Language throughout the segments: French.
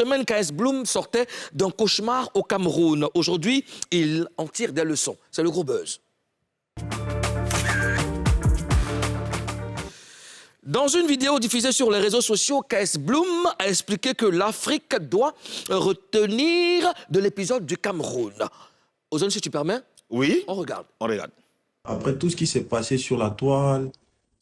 semaine, KS Bloom sortait d'un cauchemar au Cameroun. Aujourd'hui, il en tire des leçons. C'est le gros buzz. Dans une vidéo diffusée sur les réseaux sociaux, KS Bloom a expliqué que l'Afrique doit retenir de l'épisode du Cameroun. Ozone, si tu permets, oui, on regarde. On regarde. Après tout ce qui s'est passé sur la toile,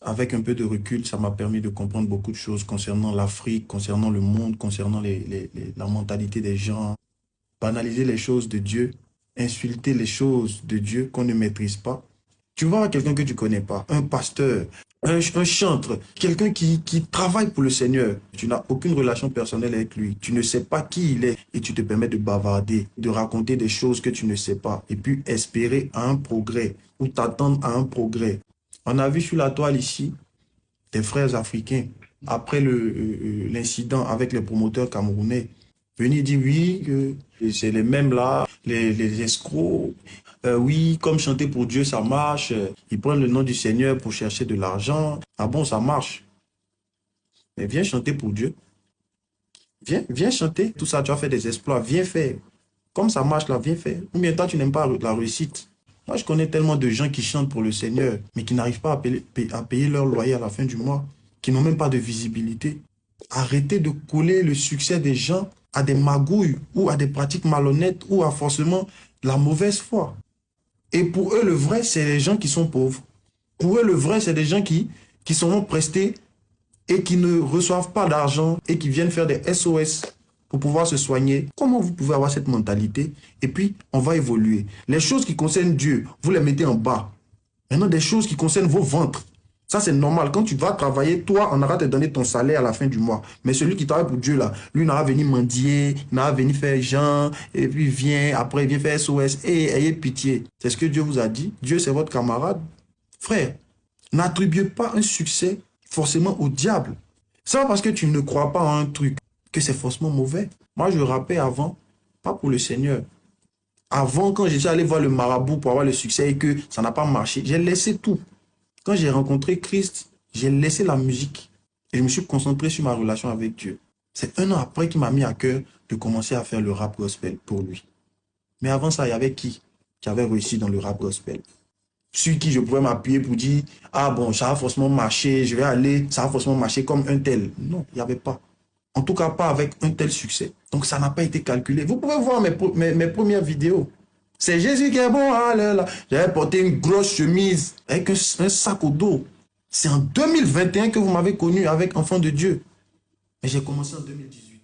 avec un peu de recul, ça m'a permis de comprendre beaucoup de choses concernant l'Afrique, concernant le monde, concernant la mentalité des gens. Banaliser les choses de Dieu, insulter les choses de Dieu qu'on ne maîtrise pas. Tu vois quelqu'un que tu ne connais pas, un pasteur, un chantre, quelqu'un qui travaille pour le Seigneur. Tu n'as aucune relation personnelle avec lui. Tu ne sais pas qui il est et tu te permets de bavarder, de raconter des choses que tu ne sais pas et puis espérer à un progrès ou t'attendre à un progrès. On a vu sur la toile ici des frères africains, après l'incident avec les promoteurs camerounais, venir dire oui, c'est les mêmes là, les escrocs. Oui, comme chanter pour Dieu, ça marche. Ils prennent le nom du Seigneur pour chercher de l'argent. Ah bon, ça marche. Mais viens chanter pour Dieu. Viens chanter. Tout ça, tu as fait des exploits. Viens faire. Comme ça marche là, viens faire. Ou bien toi, tu n'aimes pas la réussite. Moi, je connais tellement de gens qui chantent pour le Seigneur, mais qui n'arrivent pas à payer leur loyer à la fin du mois, qui n'ont même pas de visibilité. Arrêtez de coller le succès des gens à des magouilles ou à des pratiques malhonnêtes ou à forcément la mauvaise foi. Et pour eux, le vrai, c'est les gens qui sont pauvres. Pour eux, le vrai, c'est des gens qui seront prestés et qui ne reçoivent pas d'argent et qui viennent faire des SOS pour pouvoir se soigner. Comment vous pouvez avoir cette mentalité? Et puis, on va évoluer. Les choses qui concernent Dieu, vous les mettez en bas. Maintenant, des choses qui concernent vos ventres. Ça, c'est normal. Quand tu vas travailler, toi, on aura te donner ton salaire à la fin du mois. Mais celui qui travaille pour Dieu, là, lui, il n'aura venir mendier, il n'aura venir faire Jean, et puis après, il vient faire SOS. Et ayez pitié. C'est ce que Dieu vous a dit. Dieu, c'est votre camarade. Frère, n'attribuez pas un succès forcément au diable. C'est pas parce que tu ne crois pas en un truc que c'est forcément mauvais. Moi, je rappais avant, pas pour le Seigneur. Avant, quand j'étais allé voir le marabout pour avoir le succès et que ça n'a pas marché, j'ai laissé tout. Quand j'ai rencontré Christ, j'ai laissé la musique et je me suis concentré sur ma relation avec Dieu. C'est 1 an après qu'il m'a mis à cœur de commencer à faire le rap gospel pour lui. Mais avant ça, il y avait qui avait réussi dans le rap gospel? Sur qui je pouvais m'appuyer pour dire « Ah bon, ça va forcément marcher, je vais aller, ça va forcément marcher comme un tel. » Non, il n'y avait pas. En tout cas, pas avec un tel succès. Donc, ça n'a pas été calculé. Vous pouvez voir mes premières vidéos. C'est Jésus qui est bon, ah là là. J'avais porté une grosse chemise avec un sac au dos. C'est en 2021 que vous m'avez connu avec Enfant de Dieu. Mais j'ai commencé en 2018.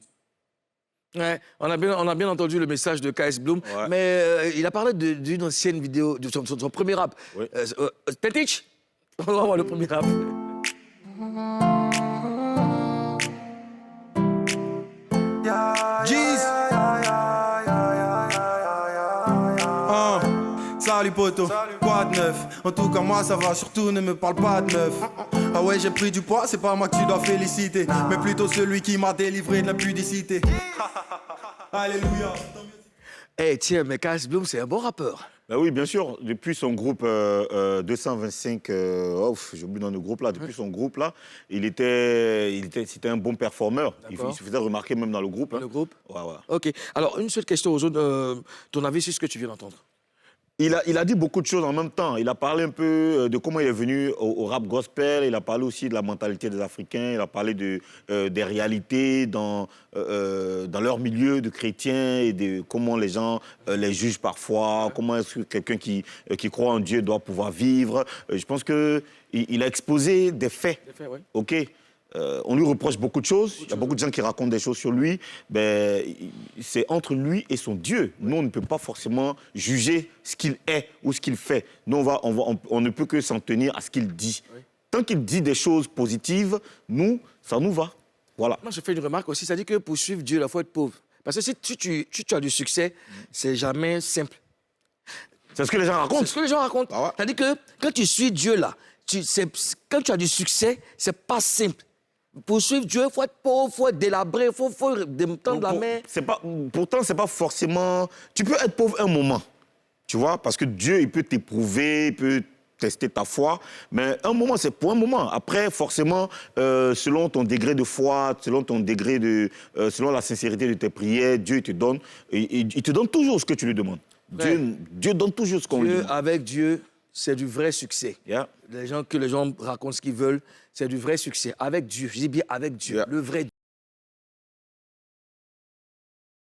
Ouais, on a bien entendu le message de KS Bloom, Ouais. mais il a parlé d'une ancienne vidéo, de son premier rap. Oui. Petich, on va voir le premier rap. Salut poto, quoi de neuf? En tout cas moi ça va, surtout ne me parle pas de meuf. Ah ouais j'ai pris du poids, c'est pas moi que tu dois féliciter, mais plutôt celui qui m'a délivré de la pudicité. Alléluia. Eh tiens, mais KS Bloom, c'est un bon rappeur. Ben oui, bien sûr. Depuis son groupe 225, j'ai oublié dans le groupe là. Depuis son groupe là, c'était un bon performeur. Il se faisait remarquer même dans le groupe. Dans le groupe. Ouais. Ok. Alors une seule question aux autres. Ton avis sur ce que tu viens d'entendre? Il a dit beaucoup de choses en même temps. Il a parlé un peu de comment il est venu au rap gospel. Il a parlé aussi de la mentalité des Africains. Il a parlé des réalités dans leur milieu de chrétiens et de comment les gens les jugent parfois. Comment est-ce que quelqu'un qui croit en Dieu doit pouvoir vivre. Je pense qu'il a exposé des faits. Ouais. OK. On lui reproche beaucoup de choses. Il y a beaucoup de gens qui racontent des choses sur lui. Ben, c'est entre lui et son Dieu. Nous, on ne peut pas forcément juger ce qu'il est ou ce qu'il fait. Nous, on ne peut que s'en tenir à ce qu'il dit. Oui. Tant qu'il dit des choses positives, ça nous va. Voilà. Moi, je fais une remarque aussi. Ça dit que pour suivre Dieu, il faut être pauvre. Parce que si tu as du succès, c'est jamais simple. C'est ce que les gens racontent. C'est ce que les gens racontent. Ah ouais. C'est-à-dire que quand tu suis Dieu là, quand tu as du succès, c'est pas simple. Pour suivre Dieu, il faut être pauvre, il faut être délabré, il faut tendre la main. Pourtant, c'est pas forcément... Tu peux être pauvre un moment, tu vois, parce que Dieu, il peut t'éprouver, il peut tester ta foi. Mais un moment, c'est pour un moment. Après, forcément, selon ton degré de foi, selon ton degré de... selon la sincérité de tes prières, Dieu te donne. Il te donne toujours ce que tu lui demandes. Dieu donne toujours ce qu'on lui demande. Avec Dieu, c'est du vrai succès. Yeah. Les gens racontent ce qu'ils veulent, c'est du vrai succès. Avec Dieu, je dis bien avec Dieu, le vrai Dieu.